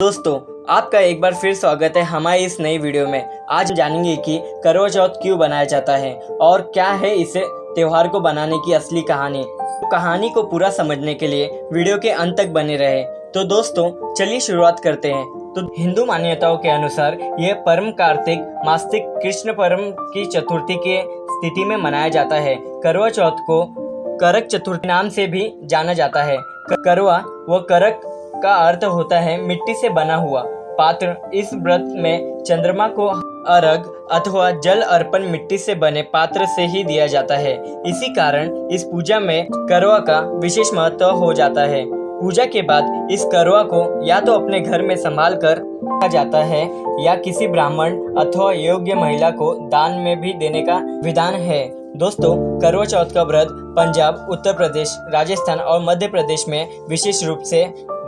दोस्तों, आपका एक बार फिर स्वागत है हमारी इस नई वीडियो में। आज जानेंगे कि करवा चौथ क्यों बनाया जाता है और क्या है इसे त्योहार को बनाने की असली कहानी। तो कहानी को पूरा समझने के लिए वीडियो के अंत तक बने रहे। तो दोस्तों, चलिए शुरुआत करते हैं। तो हिंदू मान्यताओं के अनुसार यह परम कार्तिक मासिक कृष्ण परम की चतुर्थी के स्थिति में मनाया जाता है। करवा चौथ को करक चतुर्थी नाम से भी जाना जाता है। करवा व करक का अर्थ होता है मिट्टी से बना हुआ पात्र। इस व्रत में चंद्रमा को अर्घ अथवा जल अर्पण मिट्टी से बने पात्र से ही दिया जाता है। इसी कारण इस पूजा में करवा का विशेष महत्व हो जाता है। पूजा के बाद इस करवा को या तो अपने घर में संभाल कर रखा जाता है या किसी ब्राह्मण अथवा योग्य महिला को दान में भी देने का विधान है। दोस्तों, करवा चौथ का व्रत पंजाब, उत्तर प्रदेश, राजस्थान और मध्य प्रदेश में विशेष रूप से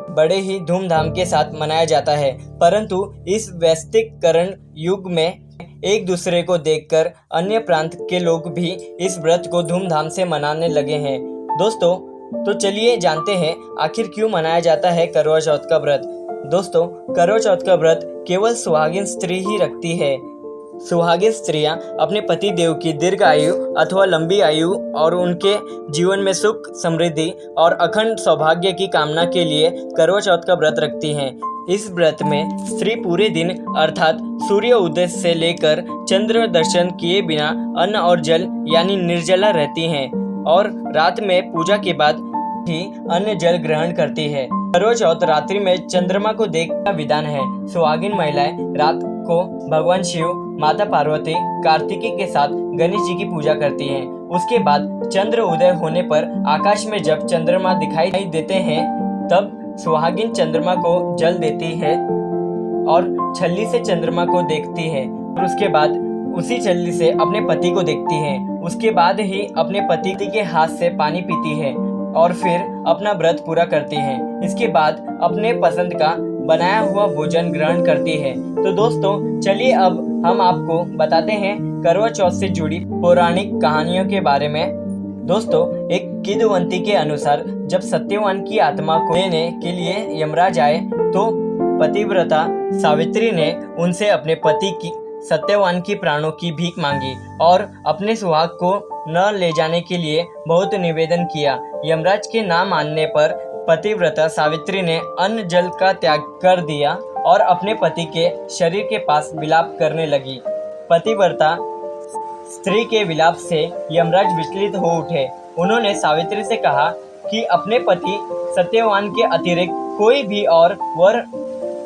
बड़े ही धूमधाम के साथ मनाया जाता है। परंतु इस वैश्विकरण युग में एक दूसरे को देखकर अन्य प्रांत के लोग भी इस व्रत को धूमधाम से मनाने लगे हैं। दोस्तों, तो चलिए जानते हैं आखिर क्यों मनाया जाता है करवा चौथ का व्रत। दोस्तों, करवा चौथ का व्रत केवल सुहागिन स्त्री ही रखती है। सुहागिन स्त्रियां अपने पति देव की दीर्घ आयु अथवा लंबी आयु और उनके जीवन में सुख, समृद्धि और अखंड सौभाग्य की कामना के लिए करवा चौथ का व्रत रखती हैं। इस व्रत में स्त्री पूरे दिन अर्थात सूर्य उदय से लेकर चंद्र दर्शन किए बिना अन्न और जल यानी निर्जला रहती हैं और रात में पूजा के बाद ही अन्न जल ग्रहण करती है। करवा चौथ रात्रि में चंद्रमा को देखने का विधान है। सुहागिन महिलाएं रात को भगवान शिव, माता पार्वती, कार्तिकी के साथ गणेश जी की पूजा करती हैं। उसके बाद चंद्र उदय होने पर आकाश में जब चंद्रमा दिखाई देते हैं तब सुहागिन चंद्रमा को जल देती है और छल्ली से चंद्रमा को देखती है और उसके बाद उसी छल्ली से अपने पति को देखती है। उसके बाद ही अपने पति के हाथ से पानी पीती है और फिर अपना व्रत पूरा करती है। इसके बाद अपने पसंद का बनाया हुआ भोजन ग्रहण करती है। तो दोस्तों, चलिए अब हम आपको बताते हैं करवा चौथ से जुड़ी पौराणिक कहानियों के बारे में। दोस्तों, एक किंवदंती के अनुसार जब सत्यवान की आत्मा को लेने के लिए यमराज आए तो पतिव्रता सावित्री ने उनसे अपने पति की सत्यवान की प्राणों की भीख मांगी और अपने सुहाग को न ले जाने के लिए बहुत निवेदन किया। यमराज के ना मानने पर पतिव्रता सावित्री ने अन्न जल का त्याग कर दिया और अपने पति के शरीर के पास विलाप करने लगी। पतिव्रता स्त्री के विलाप से यमराज विचलित हो उठे। उन्होंने सावित्री से कहा कि अपने पति सत्यवान के अतिरिक्त कोई भी और वर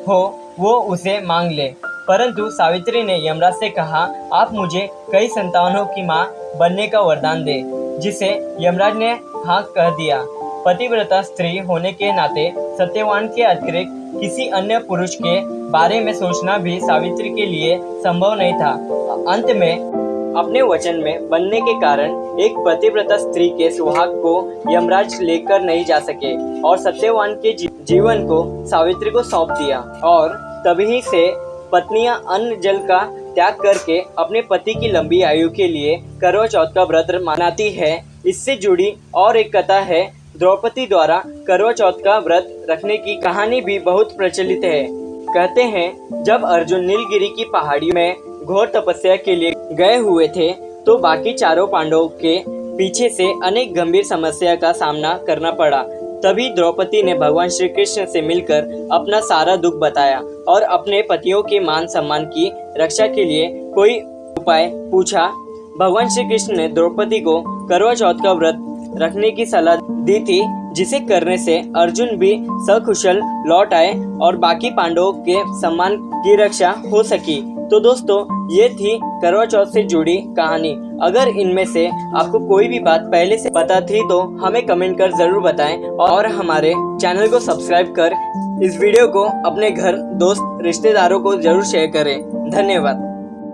हो वो उसे मांग ले। परंतु सावित्री ने यमराज से कहा, आप मुझे कई संतानों की मां बनने का वरदान दे, जिसे यमराज ने हाँ कह दिया। पतिव्रता स्त्री होने के नाते सत्यवान के अतिरिक्त किसी अन्य पुरुष के बारे में सोचना भी सावित्री के लिए संभव नहीं था। अंत में अपने वचन में बनने के कारण एक पतिव्रता स्त्री के सुहाग को यमराज लेकर नहीं जा सके और सत्यवान के जीवन को सावित्री को सौंप दिया और तभी से पत्नियां अन्न जल का त्याग करके अपने पति की लंबी आयु के लिए करवा चौथ का व्रत मनाती है। इससे जुड़ी और एक कथा है। द्रौपदी द्वारा करवा चौथ का व्रत रखने की कहानी भी बहुत प्रचलित है। कहते हैं, जब अर्जुन नीलगिरी की पहाड़ी में घोर तपस्या के लिए गए हुए थे तो बाकी चारों पांडवों के पीछे से अनेक गंभीर समस्या का सामना करना पड़ा। तभी द्रौपदी ने भगवान श्री कृष्ण से मिलकर अपना सारा दुख बताया और अपने पतियों के मान सम्मान की रक्षा के लिए कोई उपाय पूछा। भगवान श्री कृष्ण ने द्रौपदी को करवा चौथ का व्रत रखने की सलाह दी थी, जिसे करने से अर्जुन भी सकुशल लौट आए और बाकी पांडवों के सम्मान की रक्षा हो सकी। तो दोस्तों, ये थी करवा चौथ से जुड़ी कहानी। अगर इनमें से आपको कोई भी बात पहले से पता थी तो हमें कमेंट कर जरूर बताएं और हमारे चैनल को सब्सक्राइब कर इस वीडियो को अपने घर, दोस्त, रिश्तेदारों को जरूर शेयर करें। धन्यवाद।